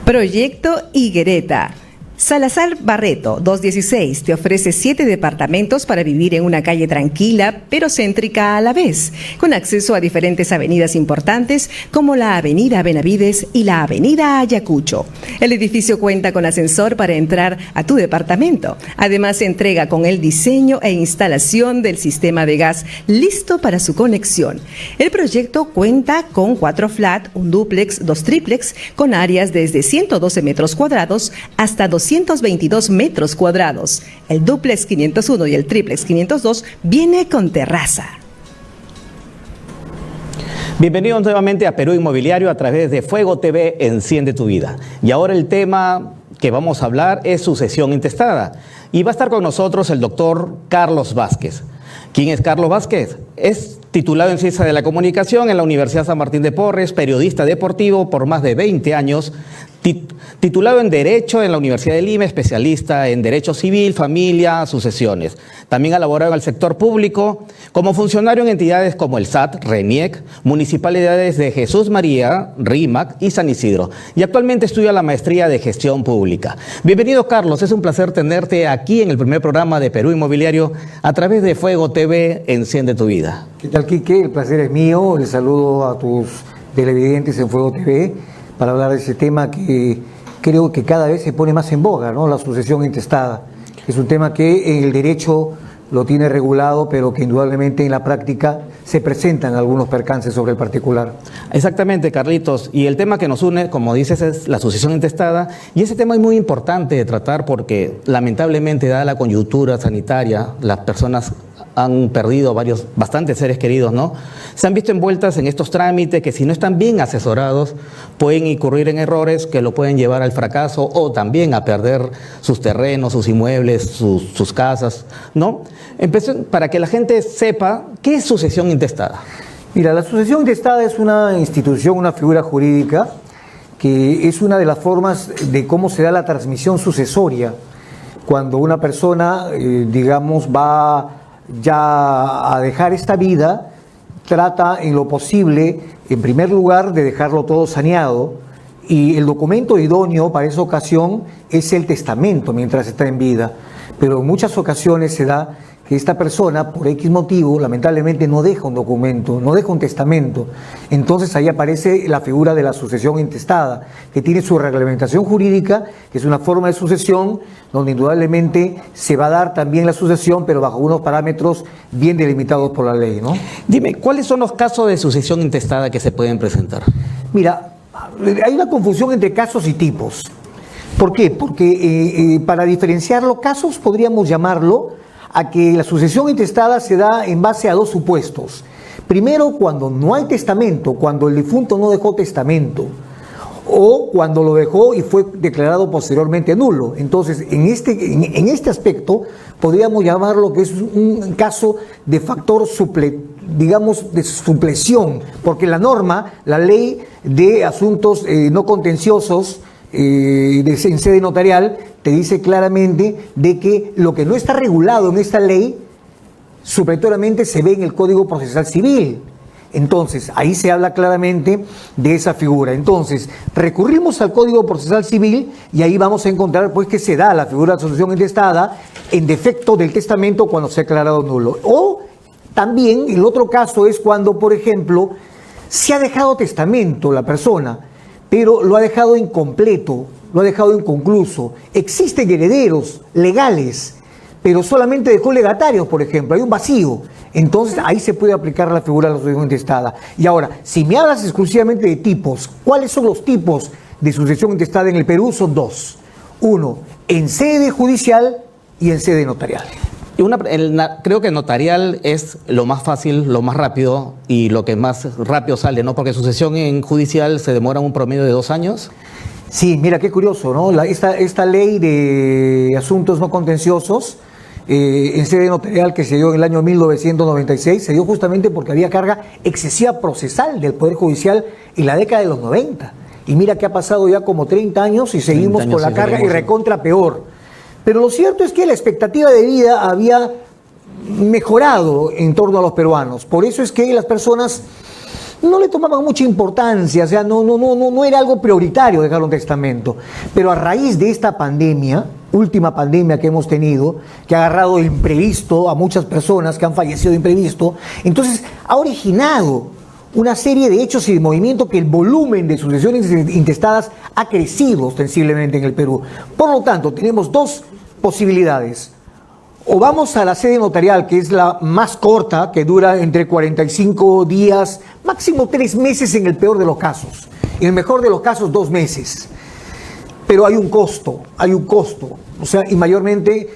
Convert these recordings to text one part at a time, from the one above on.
Proyecto Higuereta. Salazar Barreto, 216, te ofrece 7 departamentos para vivir en una calle tranquila, pero céntrica a la vez, con acceso a diferentes avenidas importantes como la Avenida Benavides y la Avenida Ayacucho. El edificio cuenta con ascensor para entrar a tu departamento. Además, se entrega con el diseño e instalación del sistema de gas listo para su conexión. El proyecto cuenta con 4 flat, un dúplex, 2 triplex, con áreas desde 112 metros cuadrados hasta 222 metros cuadrados. El dúplex 501 y el triplex 502 viene con terraza. Bienvenidos nuevamente a Perú Inmobiliario a través de Fuego TV, Enciende tu Vida. Y ahora el tema que vamos a hablar es sucesión intestada. Y va a estar con nosotros el doctor Carlos Vázquez. ¿Quién es Carlos Vázquez? Es titulado en Ciencia de la Comunicación en la Universidad San Martín de Porres, periodista deportivo por más de 20 años, titulado en Derecho en la Universidad de Lima, especialista en Derecho Civil, Familia, Sucesiones. También ha laborado en el sector público como funcionario en entidades como el SAT, RENIEC, municipalidades de Jesús María, RIMAC y San Isidro. Y actualmente estudia la maestría de Gestión Pública. Bienvenido, Carlos. Es un placer tenerte aquí en el primer programa de Perú Inmobiliario a través de Fuego TV, Enciende tu Vida. ¿Qué tal, Quique? El placer es mío. Les saludo a tus televidentes en Fuego TV para hablar de ese tema que creo que cada vez se pone más en boga, ¿no? La sucesión intestada. Es un tema que en el derecho lo tiene regulado, pero que indudablemente en la práctica se presentan algunos percances sobre el particular. Exactamente, Carlitos. Y el tema que nos une, como dices, es la sucesión intestada. Y ese tema es muy importante de tratar porque, lamentablemente, dada la coyuntura sanitaria, las personas han perdido bastantes seres queridos, ¿no? Se han visto envueltas en estos trámites que, si no están bien asesorados, pueden incurrir en errores que lo pueden llevar al fracaso o también a perder sus terrenos, sus inmuebles, sus casas, ¿no? Para que la gente sepa qué es sucesión intestada. Mira, la sucesión intestada es una institución, una figura jurídica que es una de las formas de cómo se da la transmisión sucesoria. Cuando una persona, digamos, va ya a dejar esta vida, trata en lo posible, en primer lugar, de dejarlo todo saneado, y el documento idóneo para esa ocasión es el testamento mientras está en vida. Pero en muchas ocasiones se da que esta persona, por X motivo, lamentablemente no deja un documento, no deja un testamento. Entonces ahí aparece la figura de la sucesión intestada, que tiene su reglamentación jurídica, que es una forma de sucesión donde indudablemente se va a dar también la sucesión, pero bajo unos parámetros bien delimitados por la ley, ¿no? Dime, ¿cuáles son los casos de sucesión intestada que se pueden presentar? Mira, hay una confusión entre casos y tipos. ¿Por qué? Porque para diferenciarlo, casos podríamos llamarlo a que la sucesión intestada se da en base a 2 supuestos. Primero, cuando no hay testamento, cuando el difunto no dejó testamento, o cuando lo dejó y fue declarado posteriormente nulo. Entonces, en este aspecto, podríamos llamarlo que es un caso de factor de supleción, porque la norma, la ley de asuntos no contenciosos en sede notarial, te dice claramente de que lo que no está regulado en esta ley, supletoriamente se ve en el Código Procesal Civil. Entonces, ahí se habla claramente de esa figura. Entonces, recurrimos al Código Procesal Civil y ahí vamos a encontrar pues que se da la figura de sucesión intestada en defecto del testamento cuando se ha declarado nulo. O también el otro caso es cuando, por ejemplo, se ha dejado testamento la persona, pero lo ha dejado incompleto, lo ha dejado inconcluso. Existen herederos legales, pero solamente dejó legatarios, por ejemplo, hay un vacío. Entonces ahí se puede aplicar la figura de la sucesión intestada. Y ahora, si me hablas exclusivamente de tipos, ¿cuáles son los tipos de sucesión intestada en el Perú? Son 2. Uno, en sede judicial y en sede notarial. Creo que notarial es lo más fácil, lo más rápido y lo que más rápido sale, ¿no? Porque sucesión en judicial se demora un promedio de 2 años. Sí, mira, qué curioso, ¿no? Esta ley de asuntos no contenciosos en sede notarial que se dio en el año 1996, se dio justamente porque había carga excesiva procesal del Poder Judicial en la década de los 90. Y mira que ha pasado ya como 30 años y seguimos con la carga y recontra peor. Pero lo cierto es que la expectativa de vida había mejorado en torno a los peruanos. Por eso es que las personas no le tomaban mucha importancia, o sea, no era algo prioritario dejar un testamento. Pero a raíz de esta pandemia, última pandemia que hemos tenido, que ha agarrado de imprevisto a muchas personas que han fallecido de imprevisto, entonces ha originado una serie de hechos y de movimientos que el volumen de sucesiones intestadas ha crecido ostensiblemente en el Perú. Por lo tanto, tenemos dos posibilidades. O vamos a la sede notarial, que es la más corta, que dura entre 45 días, máximo 3 meses en el peor de los casos. En el mejor de los casos, 2 meses. Pero hay un costo. O sea, y mayormente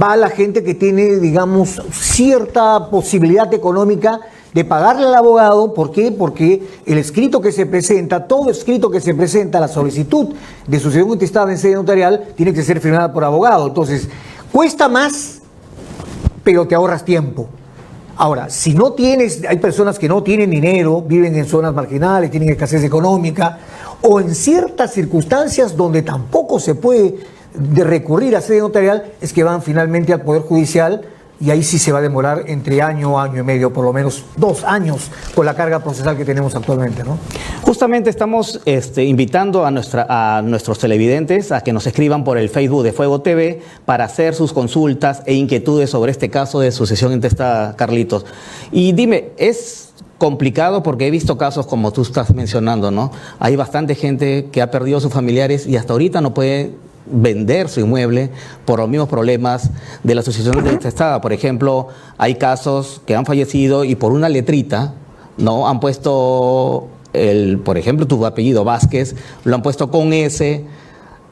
va la gente que tiene, digamos, cierta posibilidad económica de pagarle al abogado. ¿Por qué? Porque el escrito que se presenta, todo escrito que se presenta, la solicitud de sucesión intestada en sede notarial, tiene que ser firmada por abogado. Entonces, cuesta más, pero te ahorras tiempo. Ahora, si no tienes, hay personas que no tienen dinero, viven en zonas marginales, tienen escasez económica, o en ciertas circunstancias donde tampoco se puede recurrir a sede notarial, es que van finalmente al Poder Judicial, y ahí sí se va a demorar entre año y medio, por lo menos 2 años, con la carga procesal que tenemos actualmente, ¿no? Justamente estamos invitando a nuestros televidentes a que nos escriban por el Facebook de Fuego TV para hacer sus consultas e inquietudes sobre este caso de sucesión intestada, Carlitos. Y dime, ¿es complicado? Porque he visto casos como tú estás mencionando, ¿no? Hay bastante gente que ha perdido a sus familiares y hasta ahorita no puede vender su inmueble por los mismos problemas de la sucesión intestada. Por ejemplo, hay casos que han fallecido y por una letrita, ¿no? Han puesto, por ejemplo, tu apellido Vázquez, lo han puesto con S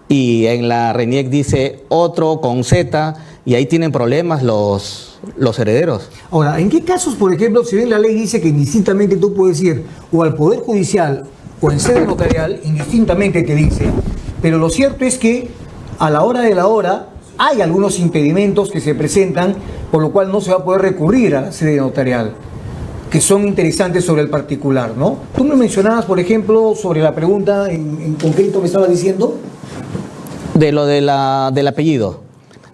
y en la RENIEC dice otro con Z y ahí tienen problemas los herederos. Ahora, ¿en qué casos, por ejemplo, si bien la ley dice que indistintamente tú puedes ir o al Poder Judicial o en sede notarial, indistintamente te dice, pero lo cierto es que a la hora de la hora hay algunos impedimentos que se presentan, por lo cual no se va a poder recurrir a la sede notarial, que son interesantes sobre el particular, ¿no? Tú me mencionabas, por ejemplo, sobre la pregunta en concreto, me estabas diciendo. De lo del apellido.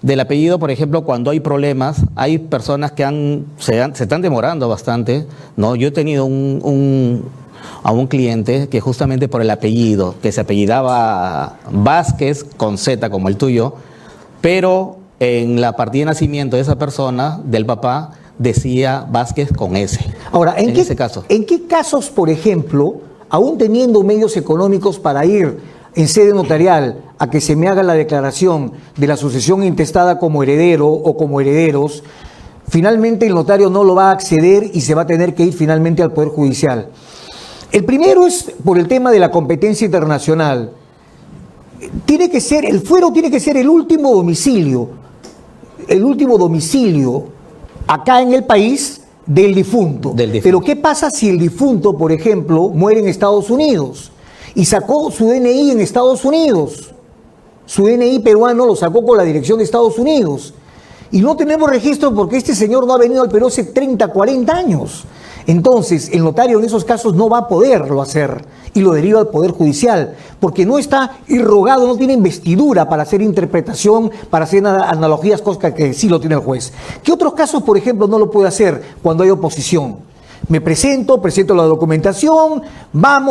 Del apellido, por ejemplo, cuando hay problemas, hay personas que se están demorando bastante, ¿no? Yo he tenido a un cliente que justamente por el apellido, que se apellidaba Vázquez con Z como el tuyo, pero en la partida de nacimiento de esa persona, del papá, decía Vázquez con S. Ahora, ¿en qué casos, por ejemplo, aún teniendo medios económicos para ir en sede notarial a que se me haga la declaración de la sucesión intestada como heredero o como herederos, finalmente el notario no lo va a acceder y se va a tener que ir finalmente al Poder Judicial? El primero es por el tema de la competencia internacional. El fuero tiene que ser el último domicilio acá en el país del difunto. Pero ¿qué pasa si el difunto, por ejemplo, muere en Estados Unidos y sacó su DNI en Estados Unidos? Su DNI peruano lo sacó con la dirección de Estados Unidos. Y no tenemos registro porque este señor no ha venido al Perú hace 30, 40 años. Entonces, el notario en esos casos no va a poderlo hacer y lo deriva al Poder Judicial, porque no está irrogado, no tiene investidura para hacer interpretación, para hacer analogías, cosas que sí lo tiene el juez. ¿Qué otros casos, por ejemplo, no lo puede hacer cuando hay oposición? Me presento la documentación,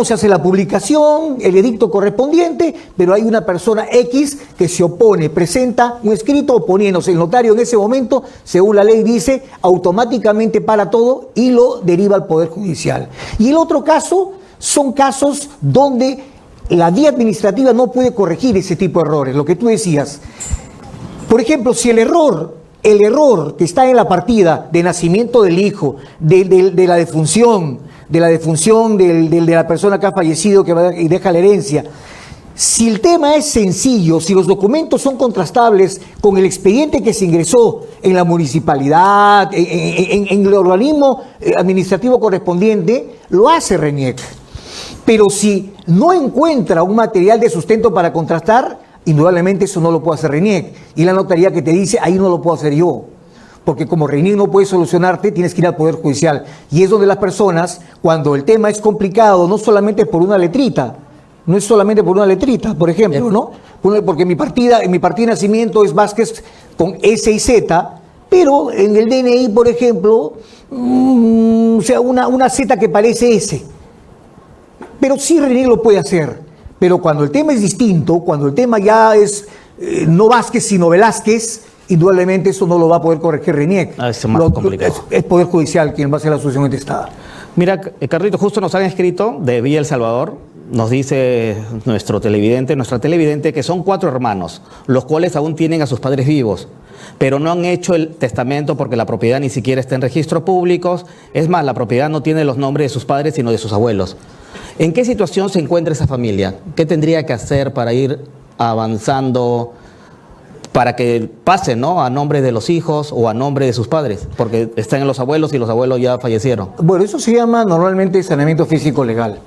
se hace la publicación, el edicto correspondiente, pero hay una persona X que se opone, presenta un escrito oponiéndose. El notario en ese momento, según la ley dice, automáticamente para todo y lo deriva al Poder Judicial. Y el otro caso son casos donde la vía administrativa no puede corregir ese tipo de errores, lo que tú decías. Por ejemplo, si el error que está en la partida de nacimiento del hijo, de la defunción, de la persona que ha fallecido y deja la herencia, si el tema es sencillo, si los documentos son contrastables con el expediente que se ingresó en la municipalidad, en el organismo administrativo correspondiente, lo hace RENIEC. Pero si no encuentra un material de sustento para contrastar, indudablemente eso no lo puede hacer RENIEC. Y la notaría que te dice, ahí no lo puedo hacer yo. Porque como RENIEC no puede solucionarte, tienes que ir al Poder Judicial. Y es donde las personas, cuando el tema es complicado, no solamente por una letrita, por ejemplo, ¿no? Porque en mi partida de nacimiento es Vázquez con S y Z, pero en el DNI, por ejemplo, una Z que parece S. Pero sí René lo puede hacer. Pero cuando el tema es distinto, cuando el tema ya es no Vázquez sino Velázquez, indudablemente eso no lo va a poder corregir René. Es más complicado. Es Poder Judicial quien va a hacer la sucesión intestada. Mira, Carlito, justo nos han escrito de Villa El Salvador, nos dice nuestra televidente, que son 4 hermanos, los cuales aún tienen a sus padres vivos, pero no han hecho el testamento porque la propiedad ni siquiera está en registros públicos. Es más, la propiedad no tiene los nombres de sus padres, sino de sus abuelos. ¿En qué situación se encuentra esa familia? ¿Qué tendría que hacer para ir avanzando, para que pase, ¿no?, a nombre de los hijos o a nombre de sus padres? Porque están en los abuelos y los abuelos ya fallecieron. Bueno, eso se llama normalmente saneamiento físico legal.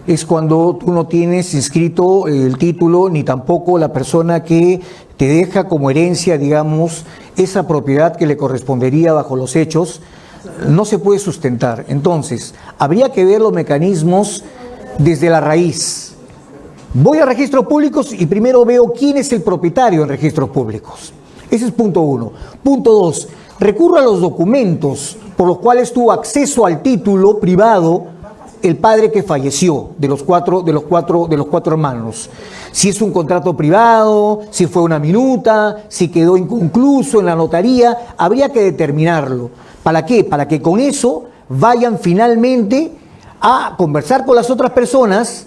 Es cuando tú no tienes inscrito el título ni tampoco la persona que te deja como herencia, digamos, esa propiedad que le correspondería bajo los hechos, no se puede sustentar. Entonces, habría que ver los mecanismos desde la raíz. Voy a registros públicos y primero veo quién es el propietario en registros públicos. Ese es punto 1. Punto 2, recurro a los documentos por los cuales tuvo acceso al título privado el padre que falleció de los cuatro hermanos. Si es un contrato privado, si fue una minuta, si quedó inconcluso en la notaría, habría que determinarlo. ¿Para qué? Para que con eso vayan finalmente a conversar con las otras personas,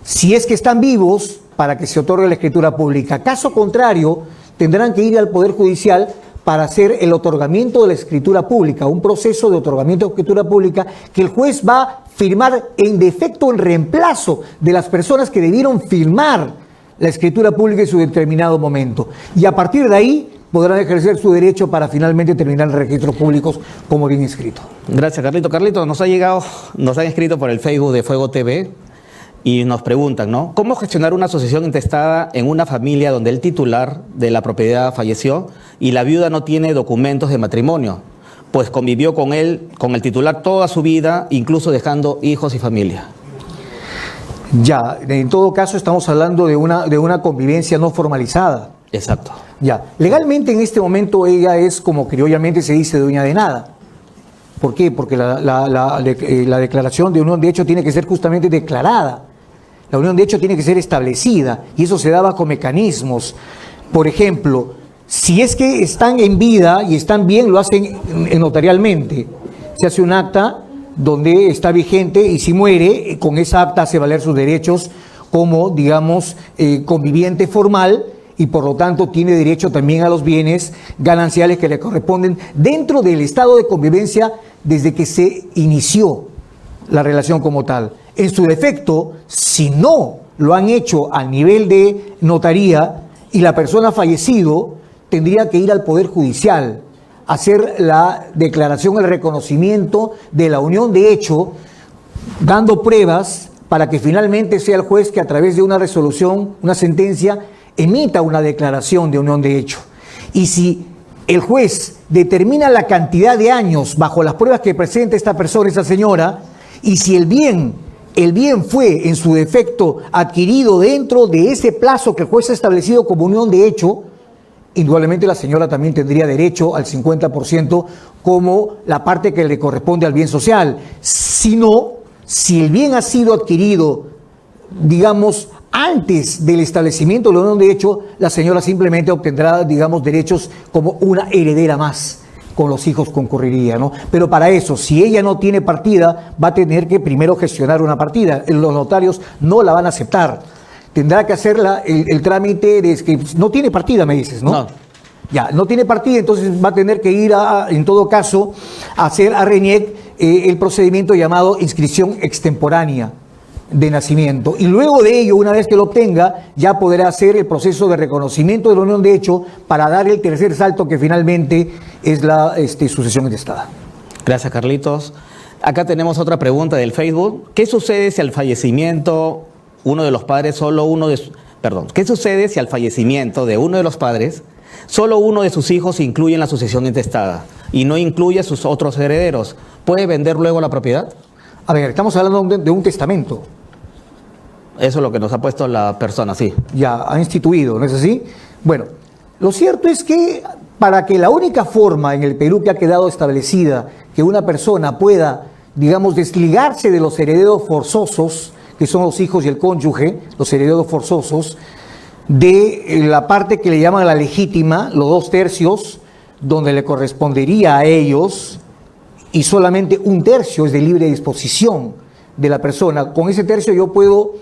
si es que están vivos, para que se otorgue la escritura pública. Caso contrario, tendrán que ir al Poder Judicial para hacer el otorgamiento de la escritura pública, un proceso de otorgamiento de escritura pública que el juez va a firmar en defecto, en reemplazo de las personas que debieron firmar la escritura pública en su determinado momento. Y a partir de ahí podrán ejercer su derecho para finalmente terminar en registros públicos como bien inscrito. Gracias, Carlito. Carlito, nos han escrito por el Facebook de Fuego TV y nos preguntan, ¿no?, ¿cómo gestionar una sucesión intestada en una familia donde el titular de la propiedad falleció y la viuda no tiene documentos de matrimonio? Pues convivió con él, con el titular toda su vida, incluso dejando hijos y familia. Ya, en todo caso estamos hablando de una convivencia no formalizada. Exacto. Ya, legalmente en este momento ella es, como criollamente se dice, dueña de nada. ¿Por qué? Porque la declaración de unión de hecho tiene que ser justamente declarada. La unión de hecho tiene que ser establecida y eso se da bajo mecanismos. Por ejemplo, si es que están en vida y están bien, lo hacen notarialmente. Se hace un acta donde está vigente y si muere, con esa acta hace valer sus derechos como, digamos, conviviente formal y por lo tanto tiene derecho también a los bienes gananciales que le corresponden dentro del estado de convivencia desde que se inició la relación como tal. En su defecto, si no lo han hecho a nivel de notaría y la persona ha fallecido, tendría que ir al Poder Judicial, hacer la declaración, el reconocimiento de la unión de hecho, dando pruebas para que finalmente sea el juez que a través de una resolución, una sentencia, emita una declaración de unión de hecho. Y si el juez determina la cantidad de años bajo las pruebas que presenta esta persona, esa señora, y si el bien fue en su defecto adquirido dentro de ese plazo que el juez ha establecido como unión de hecho, indudablemente la señora también tendría derecho al 50% como la parte que le corresponde al bien social. Si no, si el bien ha sido adquirido, digamos, antes del establecimiento de la unión de hecho, la señora simplemente obtendrá, digamos, derechos como una heredera más. Con los hijos concurriría, ¿no? Pero para eso, si ella no tiene partida, va a tener que primero gestionar una partida. Los notarios no la van a aceptar. Tendrá que hacer el trámite de que no tiene partida, me dices, ¿no? No. Ya, no tiene partida, entonces va a tener que ir en todo caso, a hacer a RENIEC el procedimiento llamado inscripción extemporánea de nacimiento. Y luego de ello, una vez que lo obtenga, ya podrá hacer el proceso de reconocimiento de la unión de hecho para dar el tercer salto que finalmente es la sucesión intestada. Gracias, Carlitos. Acá tenemos otra pregunta del Facebook. ¿Qué sucede si al fallecimiento ¿Qué sucede si al fallecimiento de uno de los padres solo uno de sus hijos se incluye en la sucesión intestada y no incluye a sus otros herederos? ¿Puede vender luego la propiedad? A ver, estamos hablando de un testamento. Eso es lo que nos ha puesto la persona, sí. Ya ha instituido, ¿no es así? Bueno, lo cierto es que para que la única forma en el Perú que ha quedado establecida que una persona pueda, digamos, desligarse de los herederos forzosos que son los hijos y el cónyuge, los herederos forzosos, de la parte que le llaman la legítima, los 2/3, donde le correspondería a ellos, y solamente 1/3 es de libre disposición de la persona. Con ese tercio yo puedo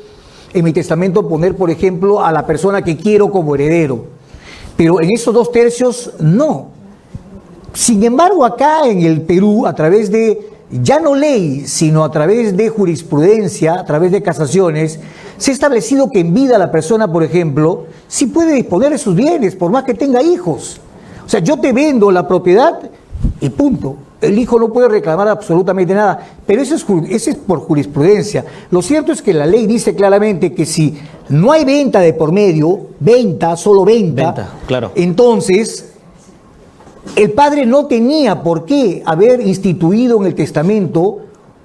en mi testamento poner, por ejemplo, a la persona que quiero como heredero, pero en esos 2/3 no. Sin embargo, acá en el Perú, a través de, ya no ley, sino a través de jurisprudencia, a través de casaciones, se ha establecido que en vida la persona, por ejemplo, sí puede disponer de sus bienes, por más que tenga hijos. O sea, yo te vendo la propiedad y punto. El hijo no puede reclamar absolutamente nada, pero eso es por jurisprudencia. Lo cierto es que la ley dice claramente que si no hay venta de por medio, solo venta, claro. Entonces el padre no tenía por qué haber instituido en el testamento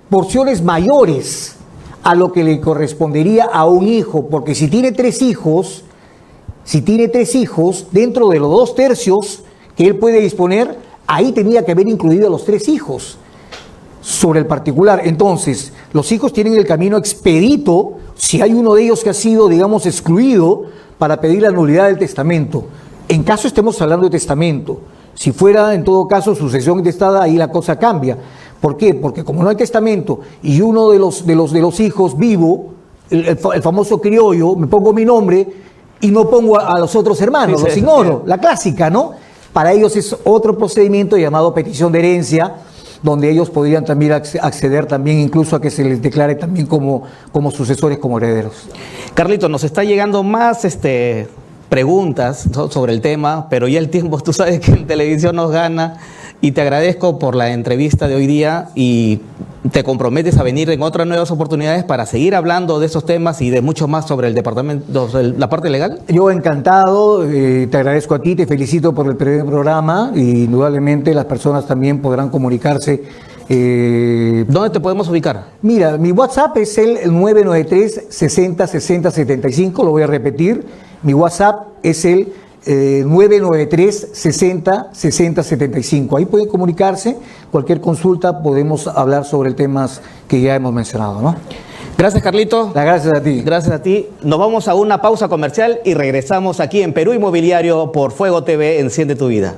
porciones mayores a lo que le correspondería a un hijo, porque si tiene 3 hijos, dentro de los 2/3 que él puede disponer, ahí tenía que haber incluido a los 3 hijos sobre el particular. Entonces, los hijos tienen el camino expedito, si hay uno de ellos que ha sido, digamos, excluido, para pedir la nulidad del testamento. En caso estemos hablando de testamento. Si fuera, en todo caso, sucesión intestada, ahí la cosa cambia. ¿Por qué? Porque como no hay testamento y uno de los hijos vivo, el famoso criollo, me pongo mi nombre y no pongo a los otros hermanos, los ignoro. La clásica, ¿no? Para ellos es otro procedimiento llamado petición de herencia, donde ellos podrían también acceder también incluso a que se les declare también como sucesores, como herederos. Carlito, nos está llegando más preguntas sobre el tema, pero ya el tiempo, tú sabes que en televisión nos gana, y te agradezco por la entrevista de hoy día y te comprometes a venir en otras nuevas oportunidades para seguir hablando de esos temas y de mucho más sobre el departamento, la parte legal. Yo encantado, te agradezco a ti, te felicito por el primer programa y indudablemente las personas también podrán comunicarse. ¿Dónde te podemos ubicar? Mira, mi WhatsApp es el 993 60 60 75, lo voy a repetir. Mi WhatsApp es el 993 60 60 75. Ahí pueden comunicarse, cualquier consulta podemos hablar sobre temas que ya hemos mencionado, ¿no? Gracias, Carlito. Gracias a ti. Gracias a ti. Nos vamos a una pausa comercial y regresamos aquí en Perú Inmobiliario por Fuego TV. Enciende tu vida.